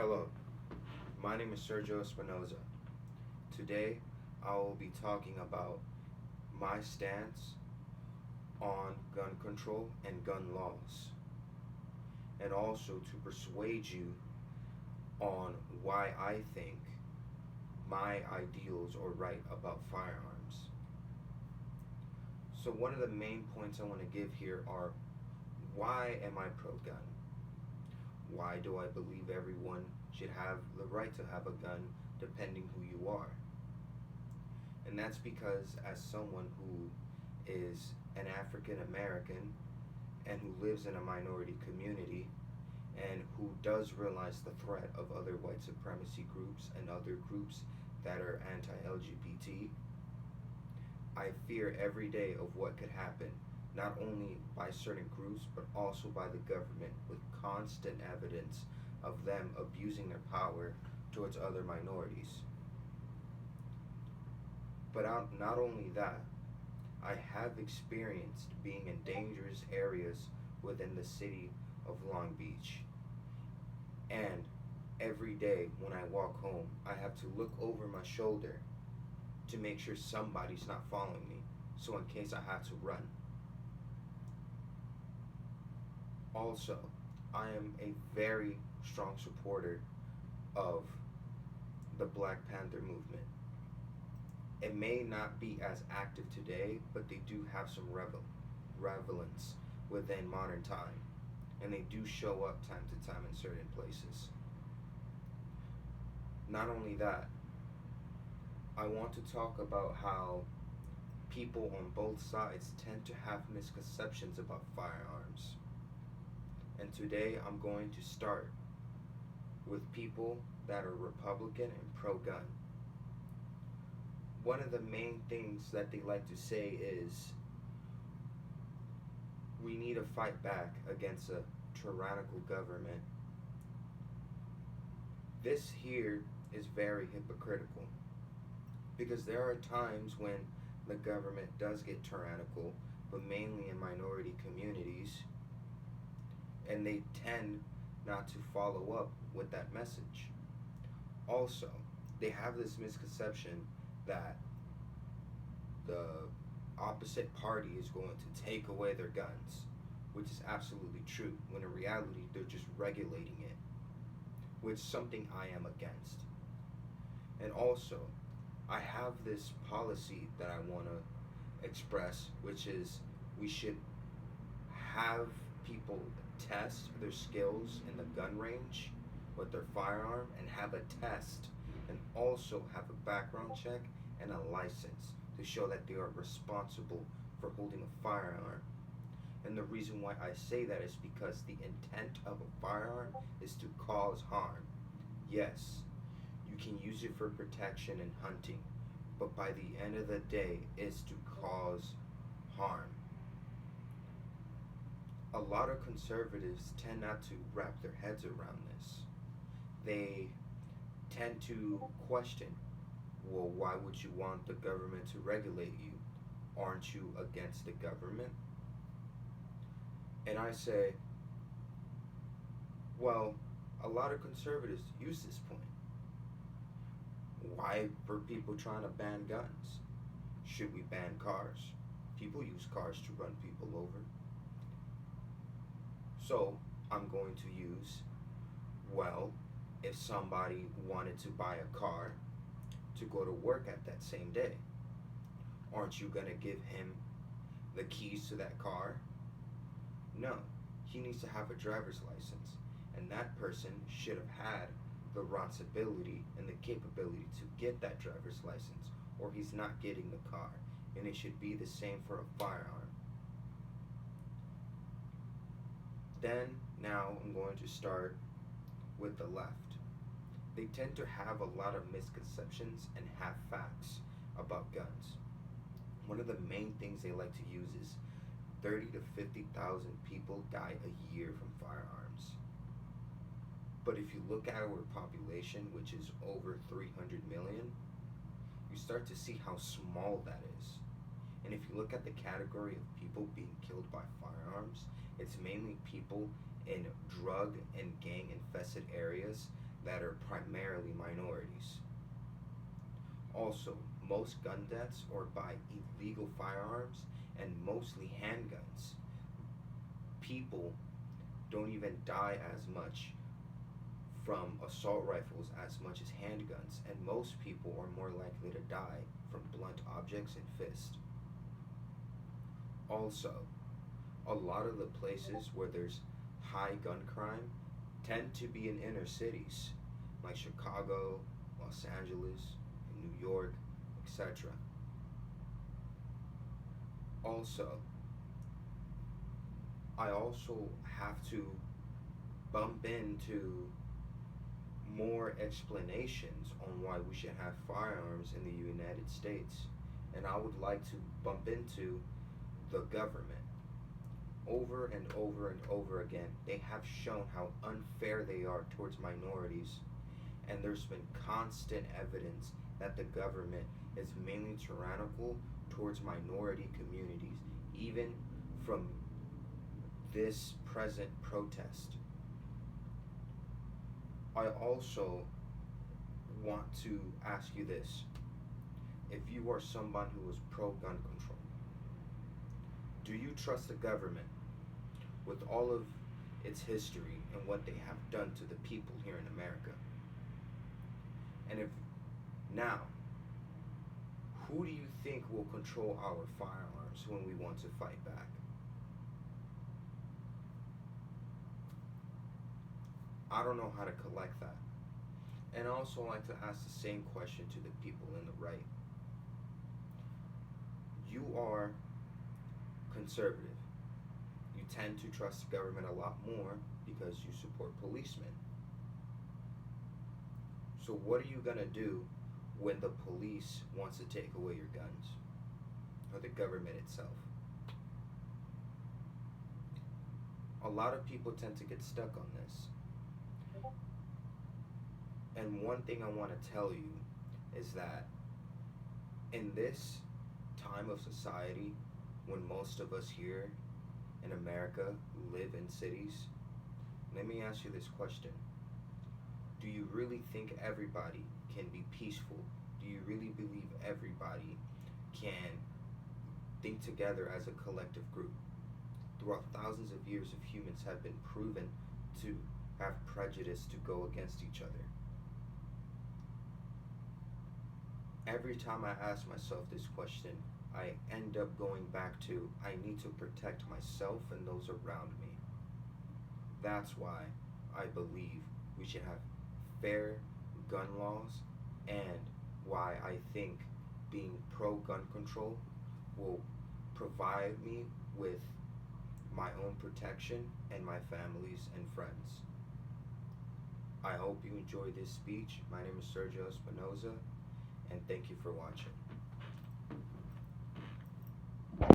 Hello, my name is Sergio Espinoza. Today I will be talking about my stance on gun control and gun laws, and also to persuade you on why I think my ideals are right about firearms. So, one of the main points I want to give here are, why am I pro gun? Why do I believe everyone should have the right to have a gun depending who you are? And that's because, as someone who is an African American and who lives in a minority community and who does realize the threat of other white supremacy groups and other groups that are anti LGBT, I fear every day of what could happen, not only by certain groups but also by the government, with constant evidence of them abusing their power towards other minorities. But not only that, I have experienced being in dangerous areas within the city of Long Beach. And every day when I walk home, I have to look over my shoulder to make sure somebody's not following me, so in case I have to run. Also, I am a very strong supporter of the Black Panther movement. It may not be as active today, but they do have some relevance within modern time, and they do show up time to time in certain places. Not only that, I want to talk about how people on both sides tend to have misconceptions about firearms. And today I'm going to start with people that are Republican and pro-gun. One of the main things that they like to say is, we need to fight back against a tyrannical government. This here is very hypocritical, because there are times when the government does get tyrannical, but mainly in minority communities, and they tend not to follow up with that message. Also, they have this misconception that the opposite party is going to take away their guns, which is absolutely true, when in reality they're just regulating it, which is something I am against. And also, I have this policy that I want to express, which is, we should have people test their skills in the gun range with their firearm, and have a test, and also have a background check and a license to show that they are responsible for holding a firearm. And the reason why I say that is because the intent of a firearm is to cause harm. Yes, you can use it for protection and hunting, but by the end of the day, it's to cause harm. A lot of conservatives tend not to wrap their heads around this. They tend to question, well, why would you want the government to regulate you? Aren't you against the government? And I say, well, a lot of conservatives use this point. Why were people trying to ban guns? Should we ban cars? People use cars to run people over. So I'm going to use, well, if somebody wanted to buy a car to go to work at that same day, aren't you going to give him the keys to that car? No, he needs to have a driver's license, and that person should have had the responsibility and the capability to get that driver's license, or he's not getting the car. And it should be the same for a firearm. Then, now I'm going to start with the left. They tend to have a lot of misconceptions and half facts about guns. One of the main things they like to use is 30 to 50,000 people die a year from firearms. But if you look at our population, which is over 300 million, you start to see how small that is. And if you look at the category of people being killed by firearms, it's mainly people in drug and gang infested areas that are primarily minorities. Also, most gun deaths are by illegal firearms and mostly handguns. People don't even die as much from assault rifles as much as handguns, and most people are more likely to die from blunt objects and fists. Also, a lot of the places where there's high gun crime tend to be in inner cities like Chicago, Los Angeles, New York, etc. Also, I also have to bump into more explanations on why we should have firearms in the United States. And I would like to bump into the government. Over and over and over again, they have shown how unfair they are towards minorities, and there's been constant evidence that the government is mainly tyrannical towards minority communities, even from this present protest. I also want to ask you this. If you are someone who is pro gun control, do you trust the government with all of its history and what they have done to the people here in America? And if now, who do you think will control our firearms when we want to fight back? I don't know how to collect that. And I also like to ask the same question to the people in the right. You are conservative. You tend to trust the government a lot more because you support policemen. So what are you gonna do when the police wants to take away your guns? Or the government itself? A lot of people tend to get stuck on this. And one thing I want to tell you is that in this time of society, when most of us here in America live in cities, let me ask you this question. Do you really think everybody can be peaceful? Do you really believe everybody can think together as a collective group? Throughout thousands of years of humans have been proven to have prejudice to go against each other. Every time I ask myself this question, I end up going back to I need to protect myself and those around me. That's why I believe we should have fair gun laws, and why I think being pro gun control will provide me with my own protection and my family's and friends. I hope you enjoyed this speech. My name is Sergio Espinoza, and thank you for watching.